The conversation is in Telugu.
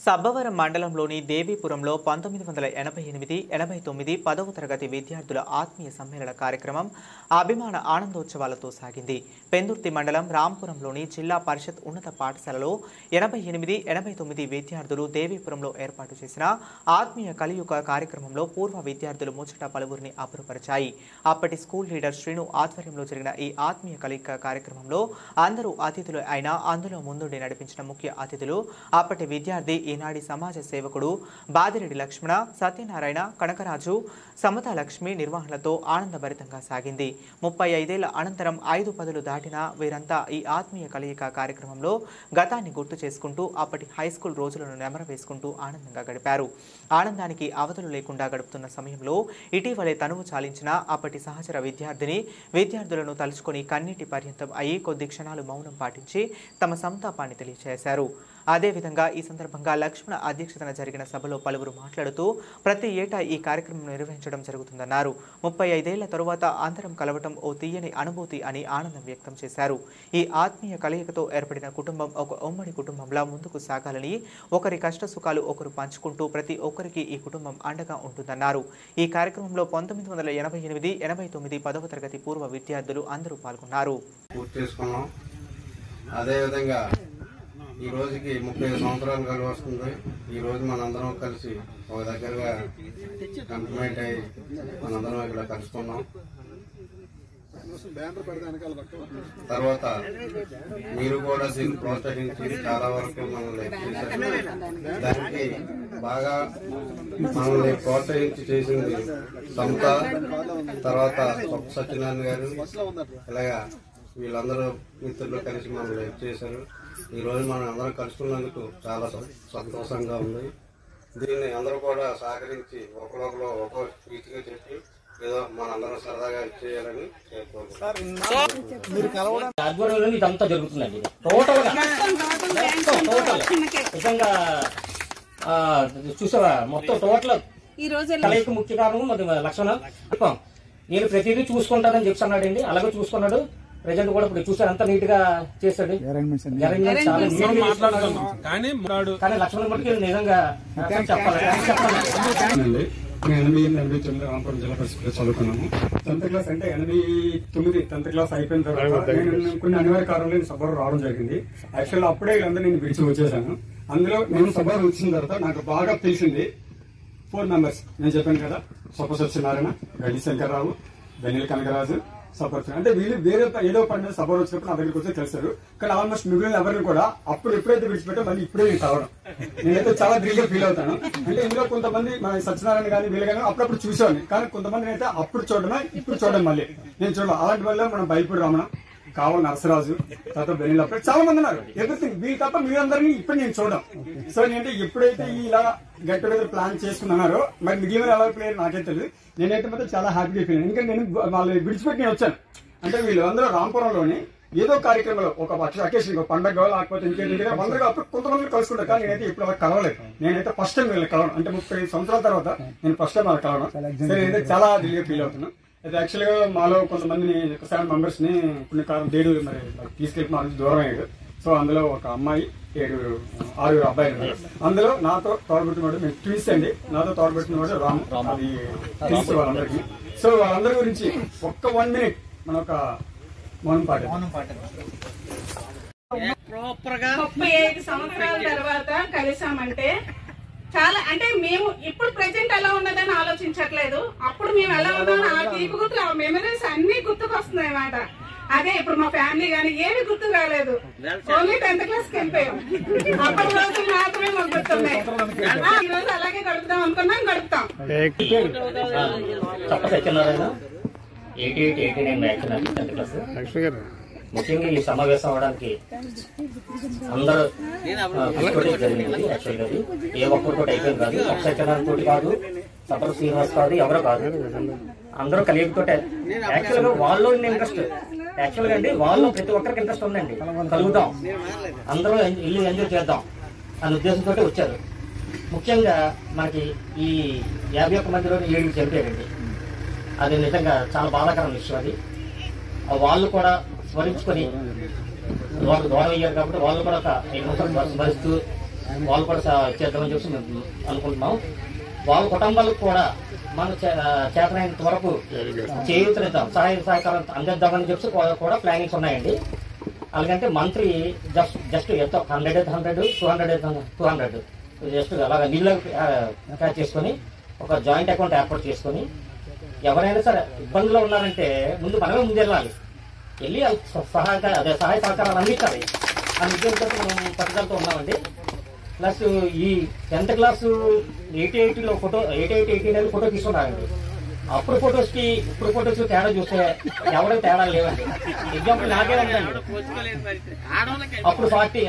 సబ్బవరం మండలంలోని దేవీపురంలో 1988-89 10వ తరగతి విద్యార్థుల ఆత్మీయ సమ్మేళన కార్యక్రమం అభిమాన ఆనందోత్సవాలతో సాగింది. పెందుర్తి మండలం రాంపురంలోని జిల్లా పరిషత్ ఉన్నత పాఠశాలలో 88-89 విద్యార్థులు దేవీపురంలో ఏర్పాటు చేసిన ఆత్మీయ కలియుగ కార్యక్రమంలో పూర్వ విద్యార్థులు ముచ్చట పలువురిని అబ్బురపరిచాయి. అప్పటి స్కూల్ లీడర్ శ్రీను ఆధ్వర్యంలో జరిగిన ఈ ఆత్మీయ కలియుగ కార్యక్రమంలో అందరూ అతిథులు అయినా అందులో ముందుండి నడిపించిన ముఖ్య అతిథులు అప్పటి విద్యార్థి ఈనాడి సమాజ సేవకుడు బాదిరెడ్డి లక్ష్మణ, సత్యనారాయణ, కనకరాజు, సమతా లక్ష్మి నిర్వహణలతో ఆనందభరితంగా సాగింది. 35 ఏళ్ల అనంతరం 5 పదులు దాటిన వీరంతా ఈ ఆత్మీయ కలయిక కార్యక్రమంలో గతాన్ని గుర్తు చేసుకుంటూ అప్పటి హైస్కూల్ రోజులను నెమరు వేసుకుంటూ ఆనందంగా గడిపారు. ఆనందానికి అవధులు లేకుండా గడుపుతున్న సమయంలో ఇటీవలే తనువు చాలించిన అప్పటి సహచర విద్యార్థులను తలుచుకొని కన్నీటి పర్యంతం అయ్యి కొద్ది క్షణాలు మౌనం పాటించి తమ సంతాపాన్ని తెలియజేశారు. అదేవిధంగా ఈ సందర్భంగా లక్ష్మణ అధ్యక్షతన జరిగిన సభలో పలువురు మాట్లాడుతూ ప్రతి ఏటా ఈ కార్యక్రమం నిర్వహించడం జరుగుతుందన్నారు. 35 ఏళ్ల తరువాత అందరం కలవటం ఓ తీయని అనుభూతి అని ఆనందం వ్యక్తం చేశారు. ఈ ఆత్మీయ కలయికతో ఏర్పడిన కుటుంబం ఒక ఉమ్మడి కుటుంబంలా ముందుకు సాగాలని, ఒకరి కష్ట సుఖాలు ఒకరు పంచుకుంటూ ప్రతి ఒక్కరికి ఈ కుటుంబం అండగా ఉంటుందన్నారు. ఈ కార్యక్రమంలో 1988-89 10వ తరగతి పూర్వ విద్యార్థులు అందరూ పాల్గొన్నారు. ఈ రోజుకి 35 సంవత్సరాలు కలిసి వస్తుంది. ఈ రోజు మనందరం కలిసి ఒక దగ్గరగా కంప్లీట్ అయ్యి మనందరం ఇక్కడ కలుసుకున్నాం. తర్వాత మీరు కూడా దీన్ని ప్రోత్సహించి చాలా వరకు మనల్ని చేశారు. దానికి బాగా మనల్ని ప్రోత్సహించి చేసింది సమత, తర్వాత సత్యనారాయణ గారు, ఇలాగా వీళ్ళందరూ మిత్రులు కలిసి మనల్ని చేశారు. ఈ రోజు మనం అందరం కలుసుకున్నందుకు చాలా సంతోషంగా ఉంది. దీన్ని అందరూ కూడా సహకరించి ఒకరొకరు ఒక్కొక్క రీతిగా చెప్పి ఏదో మనందరం సరదాగా చేయాలని కోరుకుంటున్నాం. ఇదంతా జరుగుతుందండి. నిజంగా చూసావా, మొత్తం టోటల్ కలయిక ముఖ్య కారణం మరి లక్ష్మణ. నేను ప్రతిదీ చూసుకుంటానని చెప్తున్నాడండి. అలాగే చూసుకున్నాడు. ప్రజెంట్ కూడా ఇప్పుడు చూసారు, అంతా నీట్ గా చేశాడు. కానీ లక్ష్మణ్ బట్టి నిజంగా చెప్పాలి. 89 రాంపురం జిల్లా పరిషత్ చదువుకున్నాము. 10th క్లాస్ అంటే 89 10th క్లాస్ అయిపోయిన తర్వాత నేను కొన్ని అనివార్య కారణాలు నేను సభలో రావడం జరిగింది. యాక్చువల్ అప్పుడే వీళ్ళందరూ నేను విడిచి వచ్చేసాను. అందులో నేను సభలో వచ్చిన తర్వాత నాకు బాగా తెలిసింది 4 మెంబర్స్. నేను చెప్పాను కదా, సొప్ప సత్యనారాయణ, గడ్డి శంకర్రావు, వెన్నెల కనకరాజు, సపోర్ట్. అంటే వీళ్ళు వేరే ఏదో పని మీద సపోర్ట్ వచ్చినప్పుడు నా దగ్గరికి వచ్చి కలిసారు. కానీ ఆల్మోస్ట్ మిగిలిన ఎవరిని కూడా అప్పుడు ఎప్పుడైతే విడిచిపెట్టా మళ్ళీ ఇప్పుడే నేను కలవడం, నేనైతే చాలా థ్రిల్గా ఫీల్ అవుతాను. అంటే ఇందులో కొంతమంది మన సత్యనారాయణ కానీ వీళ్ళు కానీ అప్పుడప్పుడు చూసేవాడిని. కానీ కొంతమంది అయితే అప్పుడు చూడడం ఇప్పుడు చూడడం మళ్ళీ నేను చూడాలి. అలాంటి వల్ల మనం బైపూడి రమణ, కావాలి నరసరాజు, తర్వాత బెనిల్ చాలా మంది ఉన్నారు. ఎవ్రీథింగ్ వీళ్ళు తప్ప మీరందరినీ ఇప్పుడు నేను చూడడం. సో నేనంటే ఎప్పుడైతే ఇలా గెట్ టుగెదర్ ప్లాన్ చేసుకున్నారో మరి మిగిలిన ఎలా ప్లేయర్ నాకే తెలియదు. నేనైతే మాత్రం చాలా హ్యాపీగా ఫీల్ అయ్యాను. ఎందుకంటే నేను వాళ్ళు విడిచిపెట్టి నేను వచ్చాను. అంటే వీళ్ళు అందరూ రాంపురంలోని ఏదో కార్యక్రమంలో ఒక అకేషన్, ఒక పండగ లేకపోతే ఇంకేంటి అందరూ అప్పుడు కొంతమంది కలుసుకుంటారు. కానీ నేనైతే ఇప్పుడు అలా కలవలేదు. నేనైతే ఫస్ట్ టైం వీళ్ళని కలవడం. అంటే 35 సంవత్సరాల తర్వాత నేను ఫస్ట్ టైం అలా కలవడం. సరే నేనైతే చాలా దిల్గా ఫీల్ అవుతున్నాను. అయితే యాక్చువల్ గా మాలో కొంతమందిని 7 మెంబర్స్ ని కొన్ని కారణం దేడు మరి తీసుకెళ్లి మా నుంచి దూరం అయ్యాడు. సో అందులో ఒక అమ్మాయి 6 అబ్బాయిలు ఉన్నారు. అందులో నాతో తోడబెట్టినవాడు, మేము ట్విన్స్ అండి, నాతో తోడబెట్టినవాడు రాము. అది తెలుసు వాళ్ళందరికీ. సో వాళ్ళందరి గురించి ఒక్క 1 minute మనం ఒక మౌనం పాట. 35 సంవత్సరాల తర్వాత కలిసామంటే చాలా, అంటే మేము ఇప్పుడు ప్రెసెంట్ ఎలా ఉన్నదని ఆలోచించట్లేదు. అప్పుడు మేము ఎలా ఉన్నామో ఆ తీపి గుర్తులు, ఆ మెమరీస్ అన్ని గుర్తుకొస్తున్నాయి అన్నమాట. అదే ఇప్పుడు మా ఫ్యామిలీ కానీ ఏమి గుర్తు రాలేదు. ఓన్లీ 10th క్లాస్కి వెళ్ళిపోయాం. అప్పటి రోజులు మాత్రమే మాకు గుర్తున్నాయి. ఈ రోజు అలాగే గడుపుదాం అనుకున్నాం, గడుపుతాం. ముఖ్యంగా ఈ సమావేశం అవడానికి అందరూ జరిగింది. యాక్చువల్గా ఏ ఒక్కరితో అయిపోయింది కాదు, ఒక సత్యనారాయణ తోటి కాదు, సపర శ్రీనివాస్ కాదు, ఎవరో కాదు, అందరూ కలిగితోటే. యాక్చువల్గా వాళ్ళు ఇంట్రెస్ట్, యాక్చువల్గా అండి వాళ్ళు ప్రతి ఒక్కరికి ఇంట్రెస్ట్ ఉందండి. కలుగుతాం, అందరూ ఇల్లు ఎంజాయ్ చేద్దాం అనే ఉద్దేశంతో వచ్చారు. ముఖ్యంగా మనకి ఈ 51 మందిలో 7 చనిపోయారండి. అది నిజంగా చాలా బాధాకరమైన విషయం. అది వాళ్ళు కూడా స్మరించుకొని వాళ్ళు దూరం అయ్యారు కాబట్టి వాళ్ళు కూడా ఒక 5 నిమిషాలు భరిస్తూ వాళ్ళు కూడా చేద్దామని చెప్పి మేము అనుకుంటున్నాం. వాళ్ళ కుటుంబాలకు కూడా మనం చేతనైనంత వరకు చేయూతనిద్దాం, సహాయకారం అందిద్దామని చెప్పి కూడా ప్లానింగ్స్ ఉన్నాయండి. అలాగంటే మంత్లీ జస్ట్ ఎంతో 100 200 జస్ట్ అలాగా నీళ్ళు క్యాచ్ చేసుకొని ఒక జాయింట్ అకౌంట్ ఏర్పాటు చేసుకొని ఎవరైనా సరే ఇబ్బందులో ఉన్నారంటే మనమే ముందు వెళ్ళి సహాయ సహకారాలు అందించాలి ఆ ఉద్యోగంతో మనం పట్టుదలతో ఉన్నామండి. ప్లస్ ఈ 10th క్లాసు 88లో ఫోటో 89 ఫోటో తీసుకున్నారండి. అప్పుడు ఫొటోస్కి ఇప్పుడు ఫొటోస్ తేడా చూస్తే ఎవరైనా తేడా లేవండి. ఎగ్జాంపుల్ నాకే ఉందండి, అప్పుడు 40